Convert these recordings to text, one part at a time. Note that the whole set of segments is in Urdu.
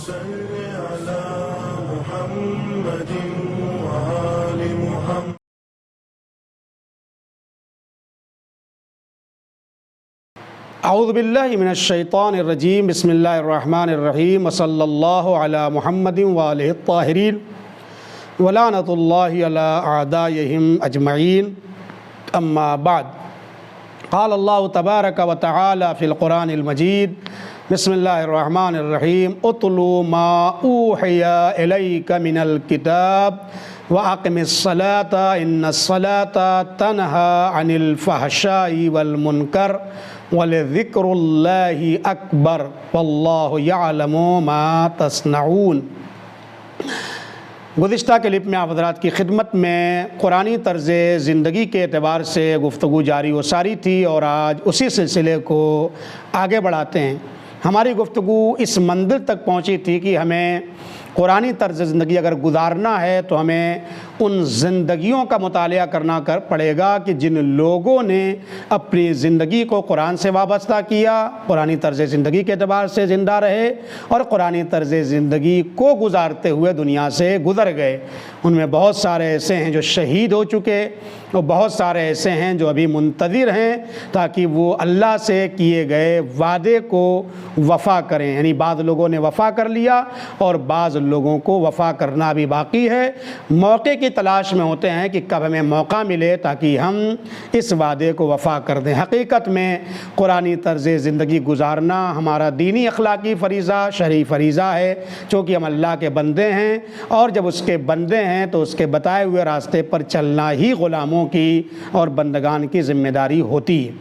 صل على محمد وآل محمد. اعوذ باللہ من الشیطان الرجیم. بسم اللہ الرحمن الرحیم. وصلی اللہ علی محمد وآلہ الطاہرین ولعنۃ اللہ علی اعدائہم اجمعین. اما بعد. قال اللہ تبارک و تعالی فی القرآن المجید. بسم اللہ الرحمن الرحیم. اتلو ما اوحی الیک من الکتاب وَأَقِمِ الصَّلَاةَ إِنَّ الصَّلَاةَ تَنْهَى عَنِ الْفَحْشَاءِ وَالْمُنْكَرِ وَلِذِكْرُ اللَّهِ أَكْبَرُ وَاللَّهُ يَعْلَمُ مَا تَصْنَعُونَ. گزشتہ کلپ میں آپ حضرات کی خدمت میں قرآنی طرز زندگی کے اعتبار سے گفتگو جاری و ساری تھی، اور آج اسی سلسلے کو آگے بڑھاتے ہیں. ہماری گفتگو اس منزل تک پہنچی تھی کہ ہمیں قرآنی طرز زندگی اگر گزارنا ہے تو ہمیں ان زندگیوں کا مطالعہ کرنا پڑے گا کہ جن لوگوں نے اپنی زندگی کو قرآن سے وابستہ کیا، قرآنی طرز زندگی کے اعتبار سے زندہ رہے اور قرآنی طرز زندگی کو گزارتے ہوئے دنیا سے گزر گئے. ان میں بہت سارے ایسے ہیں جو شہید ہو چکے اور بہت سارے ایسے ہیں جو ابھی منتظر ہیں تاکہ وہ اللہ سے کیے گئے وعدے کو وفا کریں. یعنی بعض لوگوں نے وفا کر لیا اور بعض لوگوں کو وفا کرنا بھی باقی ہے. موقع کی تلاش میں ہوتے ہیں کہ کب ہمیں موقع ملے تاکہ ہم اس وعدے کو وفا کر دیں. حقیقت میں قرآنی طرز زندگی گزارنا ہمارا دینی اخلاقی فریضہ، شرعی فریضہ ہے، چونکہ ہم اللہ کے بندے ہیں، اور جب اس کے بندے ہیں تو اس کے بتائے ہوئے راستے پر چلنا ہی غلاموں کی اور بندگان کی ذمہ داری ہوتی ہے.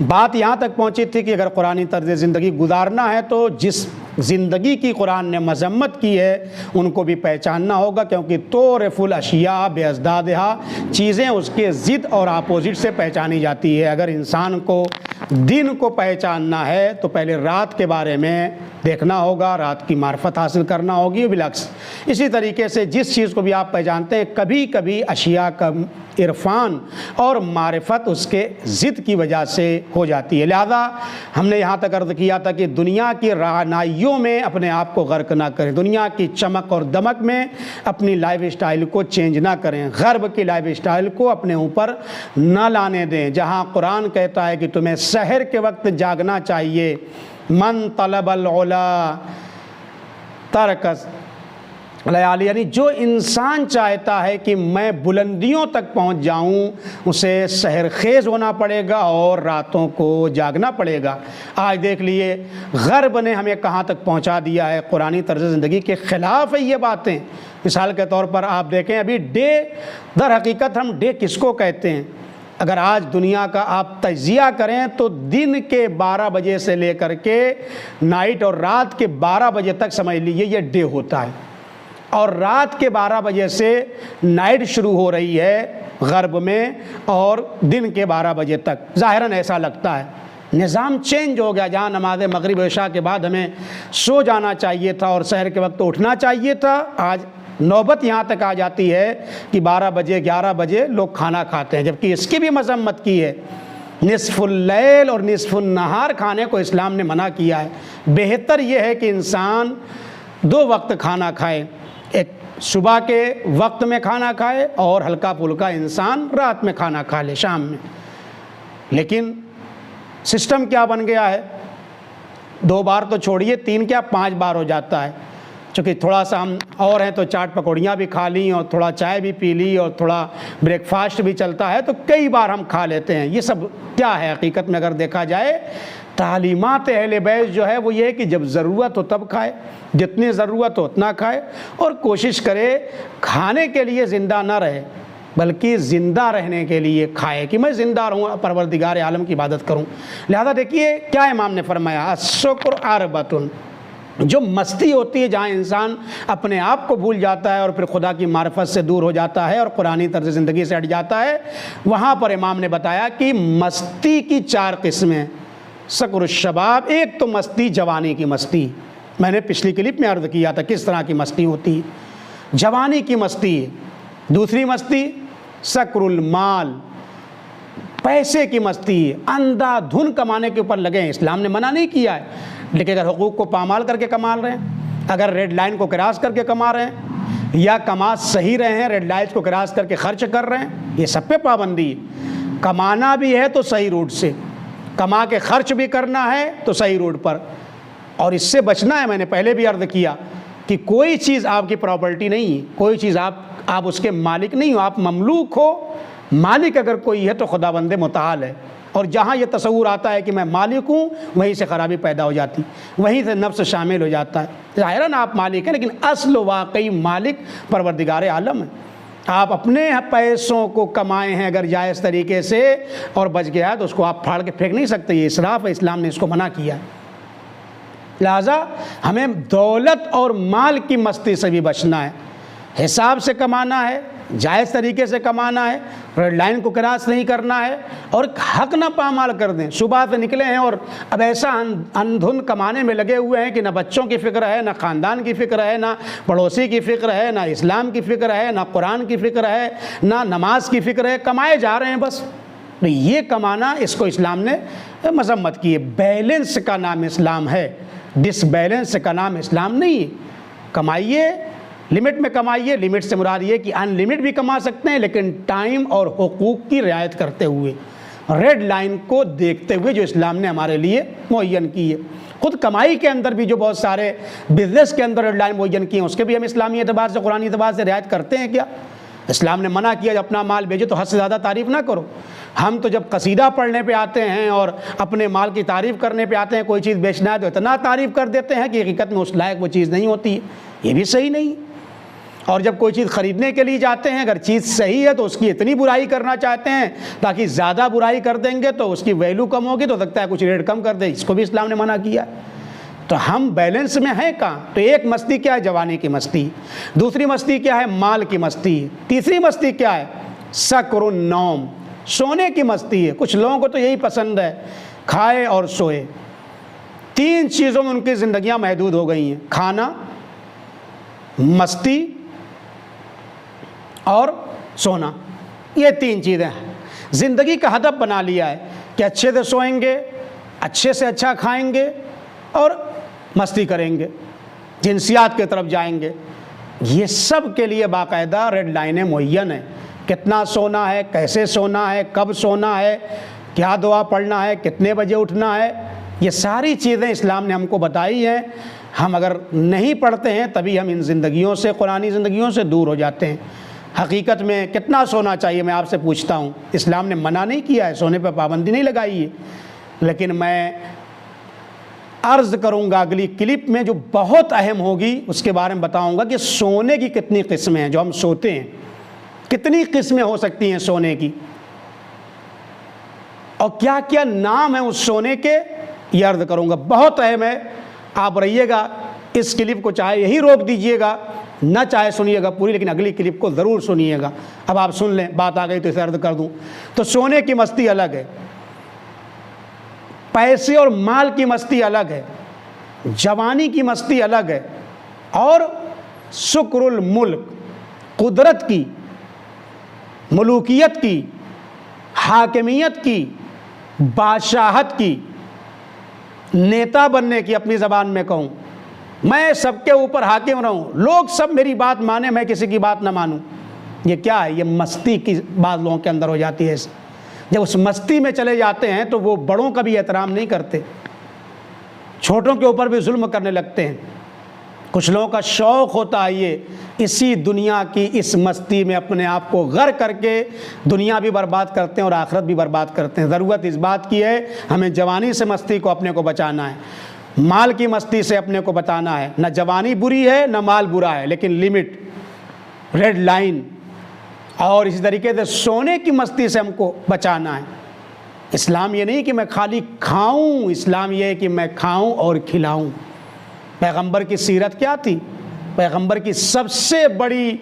بات یہاں تک پہنچی تھی کہ اگر قرآنی طرز زندگی گزارنا ہے تو جس زندگی کی قرآن نے مذمت کی ہے ان کو بھی پہچاننا ہوگا، کیونکہ تعرف الاشیاء بازدادہا، چیزیں اس کے ضد اور اپوزٹ سے پہچانی جاتی ہے. اگر انسان کو دن کو پہچاننا ہے تو پہلے رات کے بارے میں دیکھنا ہوگا، رات کی معرفت حاصل کرنا ہوگی. بالعکس اسی طریقے سے جس چیز کو بھی آپ پہچانتے ہیں، کبھی کبھی اشیاء کا عرفان اور معرفت اس کے ضد کی وجہ سے ہو جاتی ہے. لہذا ہم نے یہاں تک عرض کیا تھا کہ دنیا کی رعنائیوں میں اپنے آپ کو غرق نہ کریں، دنیا کی چمک اور دمک میں اپنی لائف اسٹائل کو چینج نہ کریں، غرب کی لائف اسٹائل کو اپنے اوپر نہ لانے دیں. جہاں قرآن کہتا ہے کہ تمہیں سحر کے وقت جاگنا چاہیے، من طلب العلا ترک لیالی، یعنی جو انسان چاہتا ہے کہ میں بلندیوں تک پہنچ جاؤں اسے سحر خیز ہونا پڑے گا اور راتوں کو جاگنا پڑے گا. آج دیکھ لیے غرب نے ہمیں کہاں تک پہنچا دیا ہے. قرآنی طرز زندگی کے خلاف ہے یہ باتیں. مثال کے طور پر آپ دیکھیں ابھی ڈے، در حقیقت ہم ڈے کس کو کہتے ہیں؟ اگر آج دنیا کا آپ تجزیہ کریں تو دن کے 12 بجے سے لے کر کے نائٹ اور رات کے 12 بجے تک سمجھ لیجیے یہ ڈے ہوتا ہے، اور رات کے 12 بجے سے نائٹ شروع ہو رہی ہے غرب میں اور دن کے 12 بجے تک. ظاہراً ایسا لگتا ہے نظام چینج ہو گیا. جہاں نماز مغرب و عشاء کے بعد ہمیں سو جانا چاہیے تھا اور سحر کے وقت اٹھنا چاہیے تھا، آج نوبت یہاں تک آ جاتی ہے کہ 12 بجے 11 بجے لوگ کھانا کھاتے ہیں، جبکہ اس کی بھی مذمت کی ہے. نصف اللیل اور نصف النہار کھانے کو اسلام نے منع کیا ہے. بہتر یہ ہے کہ انسان 2 وقت کھانا کھائے، ایک صبح کے وقت میں کھانا کھائے اور ہلکا پھلکا انسان رات میں کھانا کھا لے شام میں. لیکن سسٹم کیا بن گیا ہے، 2 بار تو چھوڑیے 3 کیا 5 بار ہو جاتا ہے. چونکہ تھوڑا سا ہم اور ہیں تو چاٹ پکوڑیاں بھی کھا لیں اور تھوڑا چائے بھی پی لی اور تھوڑا بریک فاسٹ بھی چلتا ہے تو کئی بار ہم کھا لیتے ہیں. یہ سب کیا ہے حقیقت میں اگر دیکھا جائے؟ تعلیمات اہل بیت جو ہے وہ یہ ہے کہ جب ضرورت ہو تب کھائے، جتنی ضرورت ہو اتنا کھائے، اور کوشش کرے کھانے کے لیے زندہ نہ رہے بلکہ زندہ رہنے کے لیے کھائے کہ میں زندہ رہوں، پروردگار عالم کی عبادت کروں. لہذا دیکھیے کیا امام نے فرمایا، الشکر اربۃ، جو مستی ہوتی ہے جہاں انسان اپنے آپ کو بھول جاتا ہے اور پھر خدا کی معرفت سے دور ہو جاتا ہے اور قرآنی طرز زندگی سے ہٹ جاتا ہے، وہاں پر امام نے بتایا کہ مستی کی 4 قسمیں. سکر الشباب، ایک تو مستی جوانی کی مستی، میں نے پچھلی کلپ میں عرض کیا تھا کس طرح کی مستی ہوتی ہے، جوانی کی مستی. دوسری مستی سکر المال، پیسے کی مستی، اندھا دھن کمانے کے اوپر لگے ہیں. اسلام نے منع نہیں کیا ہے، لیکن اگر حقوق کو پامال کر کے کما رہے ہیں اگر ریڈ لائن کو کراس کر کے کما رہے ہیں یا کما صحیح رہے ہیں، ریڈ لائن کو کراس کر کے خرچ کر رہے ہیں، یہ سب پہ پابندی ہے۔ کمانا بھی ہے تو صحیح روٹ سے، کما کے خرچ بھی کرنا ہے تو صحیح روٹ پر، اور اس سے بچنا ہے۔ میں نے پہلے بھی عرض کیا کہ کوئی چیز آپ کی پراپرٹی نہیں ہے، کوئی چیز آپ اس کے مالک نہیں ہو، آپ مملوک ہو۔ مالک اگر کوئی ہے تو خداوند متعال ہے، اور جہاں یہ تصور آتا ہے کہ میں مالک ہوں، وہیں سے خرابی پیدا ہو جاتی، وہیں سے نفس شامل ہو جاتا ہے۔ ظاہراً آپ مالک ہیں، لیکن اصل واقعی مالک پروردگار عالم ہے۔ آپ اپنے پیسوں کو کمائے ہیں اگر جائز طریقے سے اور بچ گیا ہے تو اس کو آپ پھاڑ کے پھینک نہیں سکتے، یہ اسراف ہے، اسلام نے اس کو منع کیا ہے۔ لہٰذا ہمیں دولت اور مال کی مستی سے بھی بچنا ہے، حساب سے کمانا ہے، جائز طریقے سے کمانا ہے، ریڈ لائن کو کراس نہیں کرنا ہے، اور حق نہ پامال کر دیں۔ صبح سے نکلے ہیں اور اب ایسا اندھن کمانے میں لگے ہوئے ہیں کہ نہ بچوں کی فکر ہے، نہ خاندان کی فکر ہے، نہ پڑوسی کی فکر ہے، نہ اسلام کی فکر ہے، نہ قرآن کی فکر ہے، نہ نماز کی فکر ہے، کمائے جا رہے ہیں بس۔ یہ کمانا، اس کو اسلام نے مذمت کی ہے۔ بیلنس کا نام اسلام ہے، ڈس بیلنس کا نام اسلام نہیں ہے۔ کمائیے، لمٹ میں کمائیے، لمٹ سے مراد یہ کہ ان لمٹ بھی کما سکتے ہیں لیکن ٹائم اور حقوق کی رعایت کرتے ہوئے، ریڈ لائن کو دیکھتے ہوئے جو اسلام نے ہمارے لیے معین کی ہے۔ خود کمائی کے اندر بھی جو بہت سارے بزنس کے اندر ریڈ لائن معین کی ہیں، اس کے بھی ہم اسلامی اعتبار سے، قرآنی اعتبار سے رعایت کرتے ہیں کیا؟ اسلام نے منع کیا جب اپنا مال بھیجو تو حد سے زیادہ تعریف نہ کرو۔ ہم تو جب قصیدہ پڑھنے پہ آتے ہیں اور اپنے مال کی تعریف کرنے پہ آتے ہیں، کوئی چیز بیچنا ہے تو اتنا تعریف کر دیتے ہیں کہ حقیقت میں اس لائق وہ چیز نہیں ہوتی ہے، یہ بھی صحیح نہیں۔ اور جب کوئی چیز خریدنے کے لیے جاتے ہیں، اگر چیز صحیح ہے تو اس کی اتنی برائی کرنا چاہتے ہیں تاکہ زیادہ برائی کر دیں گے تو اس کی ویلیو کم ہوگی، تو لگتا ہے کچھ ریٹ کم کر دے، اس کو بھی اسلام نے منع کیا۔ تو ہم بیلنس میں ہیں کہاں؟ تو ایک مستی کیا ہے؟ جوانی کی مستی۔ دوسری مستی کیا ہے؟ مال کی مستی۔ تیسری مستی کیا ہے؟ سکر النوم، سونے کی مستی ہے۔ کچھ لوگوں کو تو یہی پسند ہے، کھائے اور سوئے۔ تین چیزوں میں ان کی زندگیاں محدود ہو گئی ہیں، کھانا، مستی اور سونا۔ یہ تین چیزیں زندگی کا ہدف بنا لیا ہے کہ اچھے سے سوئیں گے، اچھے سے اچھا کھائیں گے اور مستی کریں گے، جنسیات کی طرف جائیں گے۔ یہ سب کے لیے باقاعدہ ریڈ لائنیں معین ہیں، کتنا سونا ہے، کیسے سونا ہے، کب سونا ہے، کیا دعا پڑھنا ہے، کتنے بجے اٹھنا ہے، یہ ساری چیزیں اسلام نے ہم کو بتائی ہیں۔ ہم اگر نہیں پڑھتے ہیں تبھی ہم ان زندگیوں سے، قرآنی زندگیوں سے دور ہو جاتے ہیں۔ حقیقت میں کتنا سونا چاہیے میں آپ سے پوچھتا ہوں؟ اسلام نے منع نہیں کیا ہے، سونے پہ پابندی نہیں لگائی ہے، لیکن میں عرض کروں گا اگلی کلپ میں جو بہت اہم ہوگی اس کے بارے میں بتاؤں گا کہ سونے کی کتنی قسمیں ہیں جو ہم سوتے ہیں، کتنی قسمیں ہو سکتی ہیں سونے کی، اور کیا کیا نام ہیں اس سونے کے، یہ عرض کروں گا، بہت اہم ہے۔ آپ رہیے گا، اس کلپ کو چاہے یہی روک دیجئے گا، نہ چاہے سنیے گا پوری، لیکن اگلی کلپ کو ضرور سنیے گا۔ اب آپ سن لیں، بات آ گئی تو اسے عرض کر دوں۔ تو سونے کی مستی الگ ہے، پیسے اور مال کی مستی الگ ہے، جوانی کی مستی الگ ہے، اور سکر الملک، قدرت کی، ملوکیت کی، حاکمیت کی، بادشاہت کی، نیتا بننے کی، اپنی زبان میں کہوں میں سب کے اوپر حاکم رہوں، لوگ سب میری بات مانیں، میں کسی کی بات نہ مانوں، یہ کیا ہے؟ یہ مستی کی بعض لوگوں کے اندر ہو جاتی ہے۔ جب اس مستی میں چلے جاتے ہیں تو وہ بڑوں کا بھی احترام نہیں کرتے، چھوٹوں کے اوپر بھی ظلم کرنے لگتے ہیں۔ کچھ لوگوں کا شوق ہوتا ہے یہ اسی دنیا کی اس مستی میں اپنے آپ کو غرق کر کے دنیا بھی برباد کرتے ہیں اور آخرت بھی برباد کرتے ہیں۔ ضرورت اس بات کی ہے ہمیں جوانی سے مستی کو اپنے کو بچانا ہے، مال کی مستی سے اپنے کو بچانا ہے۔ نہ جوانی بری ہے نہ مال برا ہے، لیکن لمٹ، ریڈ لائن، اور اسی طریقے سے سونے کی مستی سے ہم کو بچانا ہے۔ اسلام یہ نہیں کہ میں خالی کھاؤں، اسلام یہ ہے کہ میں کھاؤں اور کھلاؤں۔ پیغمبر کی سیرت کیا تھی؟ پیغمبر کی سب سے بڑی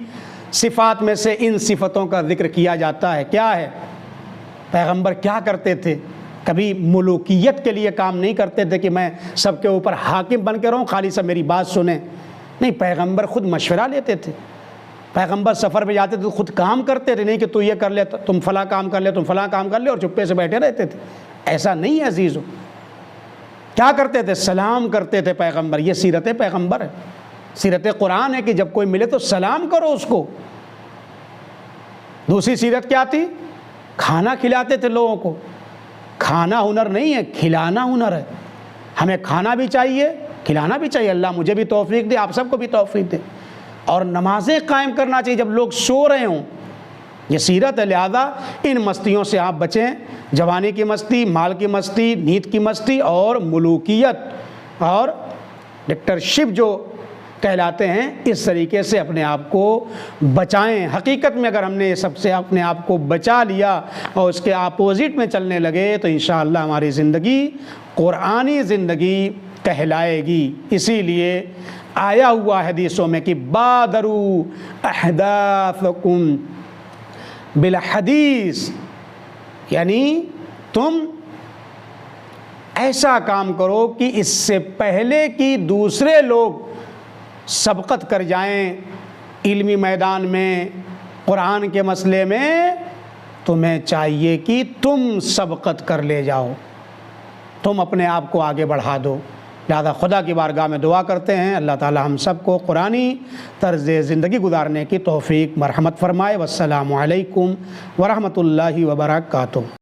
صفات میں سے ان صفتوں کا ذکر کیا جاتا ہے۔ کیا ہے؟ پیغمبر کیا کرتے تھے؟ کبھی ملوکیت کے لیے کام نہیں کرتے تھے کہ میں سب کے اوپر حاکم بن کے رہوں، خالی سب میری بات سنیں، نہیں، پیغمبر خود مشورہ لیتے تھے۔ پیغمبر سفر پہ جاتے تھے تو خود کام کرتے تھے، نہیں کہ تو یہ کر لے، تم فلاں کام کر لے، تم فلاں کام کر لے، اور چپے سے بیٹھے رہتے تھے۔ ایسا نہیں ہے عزیزو، کیا کرتے تھے؟ سلام کرتے تھے پیغمبر، یہ سیرت پیغمبر ہے۔ سیرت قرآن ہے کہ جب کوئی ملے تو سلام کرو اس کو۔ دوسری سیرت کیا تھی؟ کھانا کھلاتے تھے لوگوں کو۔ کھانا ہنر نہیں ہے، کھلانا ہنر ہے۔ ہمیں کھانا بھی چاہیے، کھلانا بھی چاہیے۔ اللہ مجھے بھی توفیق دے، آپ سب کو بھی توفیق دے۔ اور نمازیں قائم کرنا چاہیے جب لوگ سو رہے ہوں۔ یہ سیرت ہے، لہذا ان مستیوں سے آپ بچیں، جوانی کی مستی، مال کی مستی، نیند کی مستی اور ملوکیت اور ڈکٹرشپ جو کہلاتے ہیں، اس طریقے سے اپنے آپ کو بچائیں۔ حقیقت میں اگر ہم نے یہ سب سے اپنے آپ کو بچا لیا اور اس کے اپوزٹ میں چلنے لگے تو انشاءاللہ ہماری زندگی قرآنی زندگی کہلائے گی۔ اسی لیے آیا ہوا حدیثوں میں کہ بادروا احداثکم بالحدیث، یعنی تم ایسا کام کرو کہ اس سے پہلے کہ دوسرے لوگ سبقت کر جائیں علمی میدان میں، قرآن کے مسئلے میں، تمہیں چاہیے کہ تم سبقت کر لے جاؤ، تم اپنے آپ کو آگے بڑھا دو۔ لہذا خدا کی بارگاہ میں دعا کرتے ہیں اللہ تعالی ہم سب کو قرآنی طرز زندگی گزارنے کی توفیق مرحمت فرمائے۔ والسلام علیکم ورحمۃ اللہ وبرکاتہ۔